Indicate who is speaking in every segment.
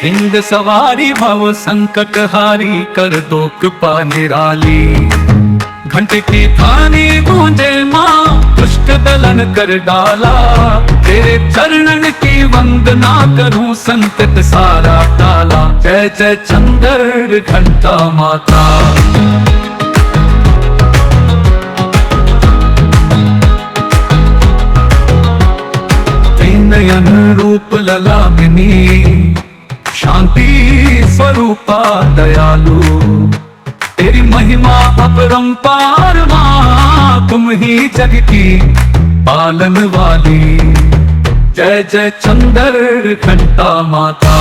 Speaker 1: सिंह सवारी भव संकट हारी कर दो कृपा निराली। घंटे की थानी गूंजे माँ दुष्ट दलन कर डाला। तेरे चरणन की वंदना करूं संकट सारा टाला। जय जय चंद्र घंटा माता। नयन रूप ललामिनी शांति स्वरूपा दयालु। तेरी महिमा अपरंपार माँ तुम ही जग की पालन वाली। जय जय चंद्र घंटा माता।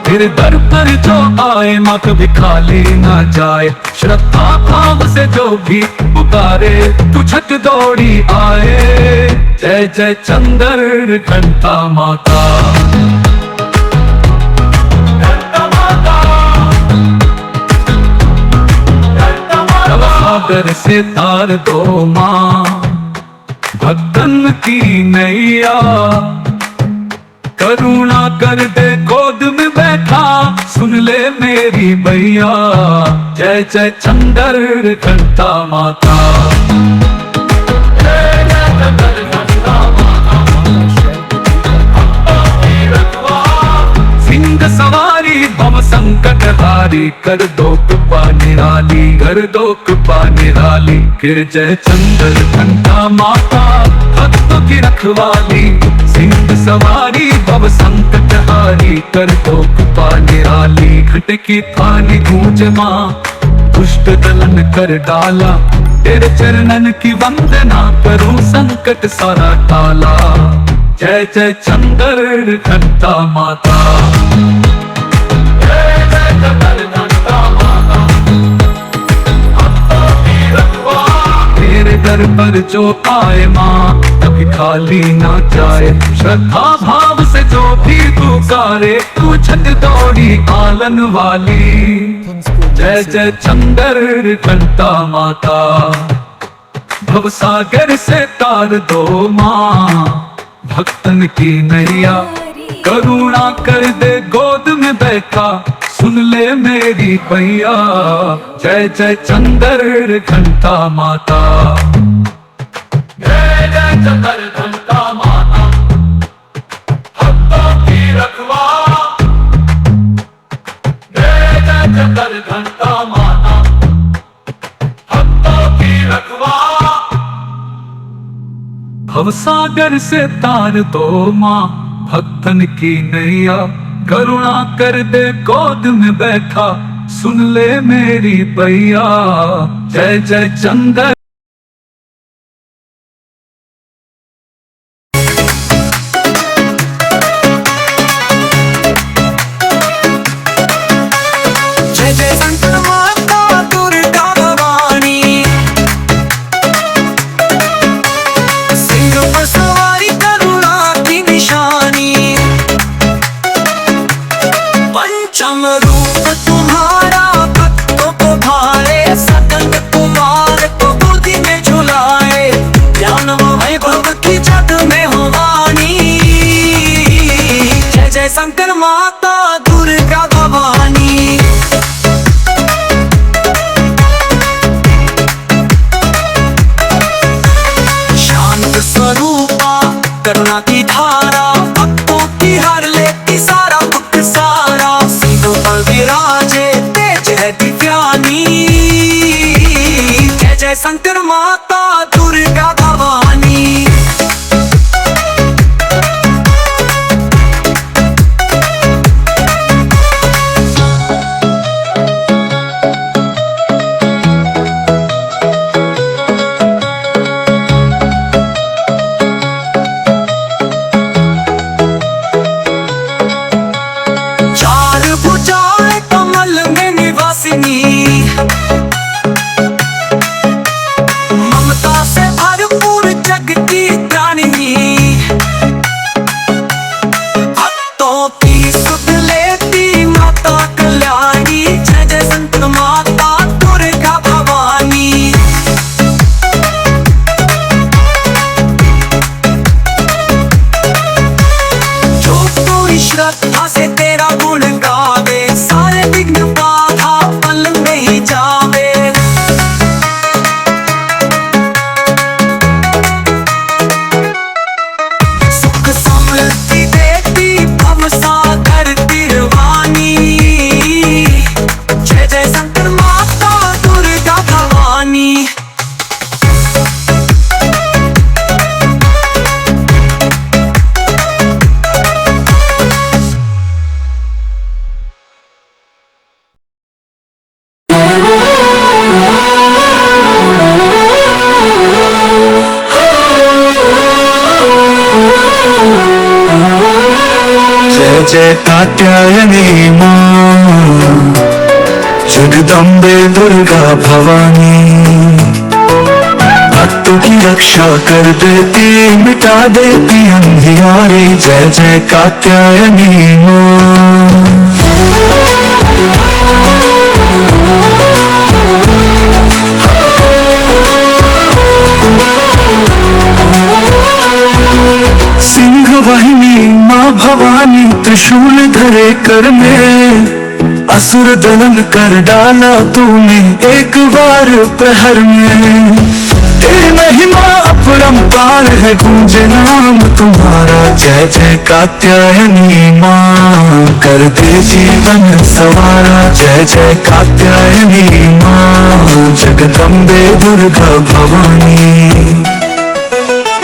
Speaker 1: तेरे दर पर जो आए माँ कभी खाली ना जाए। श्रद्धा भाव से जो भी पुकारे तू छक दौड़ी आए। जय जय चंद्र घंटा माता। सागर से तार दो माँ भक्तन की नैया। करुणा कर दे गोद में बैठा सुन ले मेरी मैया। जय जय चंद्र घंटा माता। सिंह सवारी भव संकट हारी कर दो कृपा निराली। कर दो कृपा निराली। गिर जय चंद्र घंटा माता भक्तों की रखवाली। सिंह सवारी भव संकट हारी कर दो कृपा निराली। घट की थाली गूंज माँ दुष्ट दलन कर डाला। तेरे चरणन की वंदना करूं संकट सारा टाला। जय जय चंद्र घंटा माता। जय जय चंद्र घंटा माता। तेरे दर पर जो आए माँ कभी खाली ना जाए। श्रद्धा भाव से जो भी पुकारे तू छक दौड़ी आलन वाली। जय जय चंद्र घंटा माता। भव सागर से तार दो माँ भक्तन की नैया। करुणा कर दे गोद में बैठा सुन ले मेरी पैया। जय जय चंद्र घंटा माता। जय जय चंद्र घंटा माता भक्तों की रखवा। जय जय चंद्र घंटा माता भक्तों की रखवा। भवसागर से तार दो माँ भक्तन की नैया। करुणा कर दे गोद में बैठा सुन ले मेरी पैया। जय जय चंद्र।
Speaker 2: जय जय संकर माता दुर्गा भवानी। सिंह पर सवारी करुणा की निशानी। पंचम रूप तुम्हारा भक्तों को भाए। सकल कुमार को गोदी में झुलाए। ज्ञान वैभव की जग में हो वाणी। जय जय शंकर माता दुर्गा भवानी। शांत स्वरूपा करुणा की धारा भक्तों की हर लेती सारा दुख सारा। सिंह पर विराजे तेज है दिव्यानी। जय जय शंकर माता दुर्गा भवानी। श्रद्धा से तेरा गुण गावे, सारे विघ्न बाधा पल में ही जावे। सुख समृद्धि देती भव सागर तिरवानी, जय जय शंकर माता दुर्गा भवानी।
Speaker 1: जय जय कात्यायनी माँ, जगदम्बे दुर्गा भवानी। भक्तों की रक्षा कर देती, मिटा देती अंधियारे। जय जय कात्यायनी माँ। सिंह वाहिनी माँ भवानी, त्रिशूल धरे कर में, असुर दलन कर डाला तूने एक बार प्रहर में। तेरी महिमा अपरंपार है, गूंजे नाम तुम्हारा। जय जय कात्यायनी माँ, कर दे जीवन सवारा। जय जय कात्यायनी माँ, जगदम्बे दुर्गा भवानी।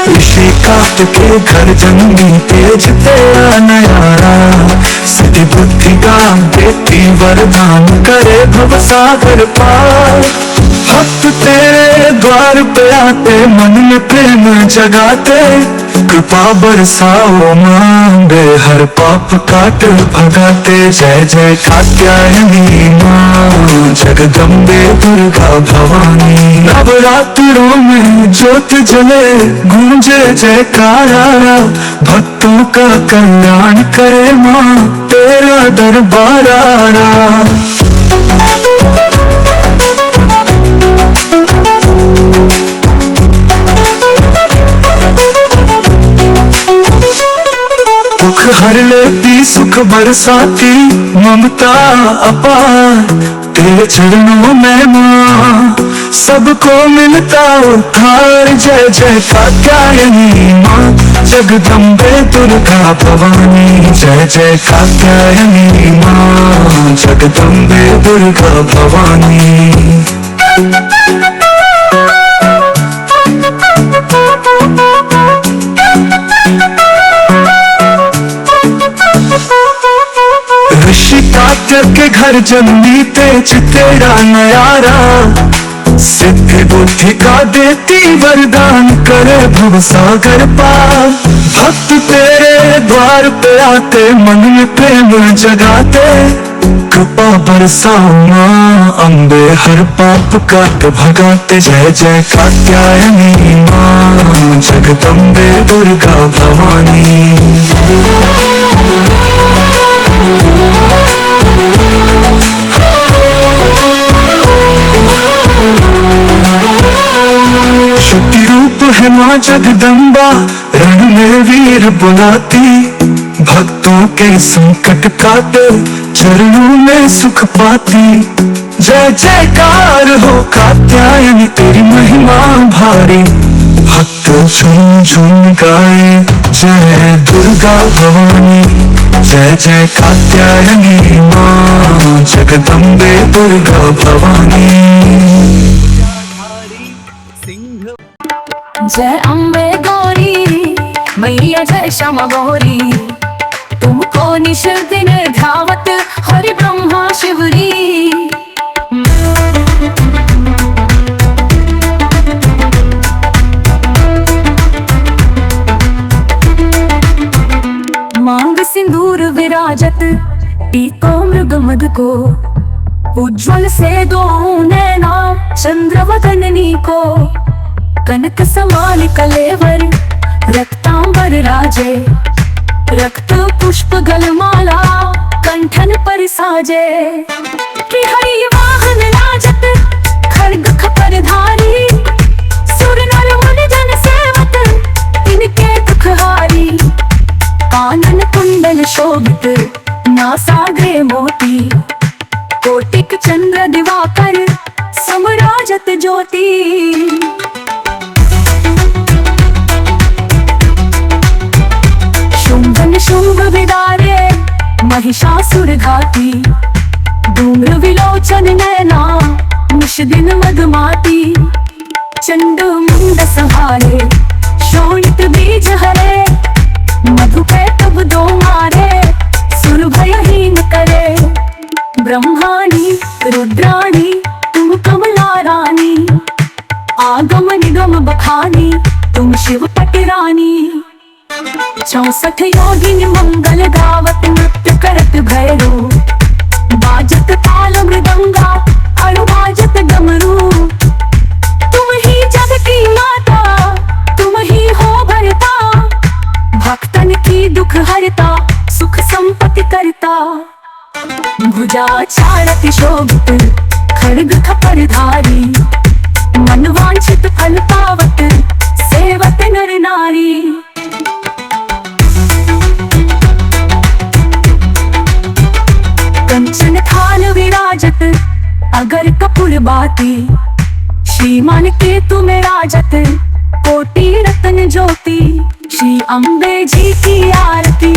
Speaker 1: ऋषि काट के घर जन्मी, तेज तेरा नयारा। सिद्धि बुद्धि का देती वरदान, करे भव सागर पार। भक्त तेरे द्वार पे आते, मन में प्रेम जगाते। कृपा बरसाओ माँ, हर पाप काट भगाते। जय जय कात्यायनी माँ, जगदम्बे दुर्गा भवानी। नवरात्रों में ज्योत जले, गूंजे जयकारा। भक्तों का कल्याण करे माँ, तेरा दरबार आरा। दुख हर लेती, सुख बरसाती, ममता अपार। तेरे चरणों में माँ, सबको मिलता उद्धार। जय जय कात्यायनी माँ, जगदम्बे दुर्गा भवानी। जय जय कात्यायनी माँ, जगदम्बे दुर्गा भवानी। ऋषि कात्य के घर जन्मी, तेज तेरा नयारा। सिद्धि बुद्धि का देती वरदान, करे भव सागर पार। भक्त तेरे द्वार पे आते, मन में प्रेम जगाते। कृपा बरसाओ माँ, अम्बे हर पाप काट भगाते। जय जय कात्यायनी माँ, जगदम्बे दुर्गा भवानी। शुद्धि रूप है माँ जगदम्बा, रण में वीर बुलाती। भक्तों के संकट काटे, चरणों में सुख पाती। जय जयकार हो कात्यायनी, तेरी महिमा भारी। भक्त झूम झूम गाए, जय दुर्गा भवानी। जय जय कात्यायनी माँ, जगदम्बे दुर्गा भवानी।
Speaker 3: जय अम्बे गौरी मैया, जय श्यामा गौरी। तुमको निश दिन ध्यावत, हरि ब्रह्मा शिवरी। मांग सिंदूर विराजत, टीको मृग मद को। उज्ज्वल से दो नैना, चंद्रवदननी को। कनक समान कलेवर, रक्तांबर राजे। रक्त पुष्प गलमाला, कंठन पर साजे। कि हरि वाहन लाजत, खड्ग खपर धारी। सुर नर मुनि जन सेवक, इनके दुख हारी। कानन कुंड कुंडल शोभित ना सागरे मोती, कोटिक चंद्र दिवाकर समराजत ज्योति। शुंभन शुंभ विदारे महिषासुर घाती, धूम्र विलोचन नैना निश दिन मधुमाती। चंड मुंड सहारे शोणित बीज हरे, मधु पे तब दो मारे सुर भयहीन करे। ब्रह्माणी रुद्राणी तुम कमला रानी, आगम निगम बखानी तुम शिव पटरानी। 64 योगिनी मंगल गावत नृत्य करत भैरो, बाजत ताल मृदंगा अरु बाजत डमरू। तुम ही जग की माता तुम ही हो भरता, भक्तन की दुख हरता सुख संपत्ति करता। भुजा चारति शोभित खड्ग खपर धारी, मन वांछित फल पावत सेवत नर नारी। कंचन थाल विराजत अगर कपूर बाती, श्रीमान के तुम्हें राजत कोटि रतन ज्योति। श्री अम्बे जी की आरती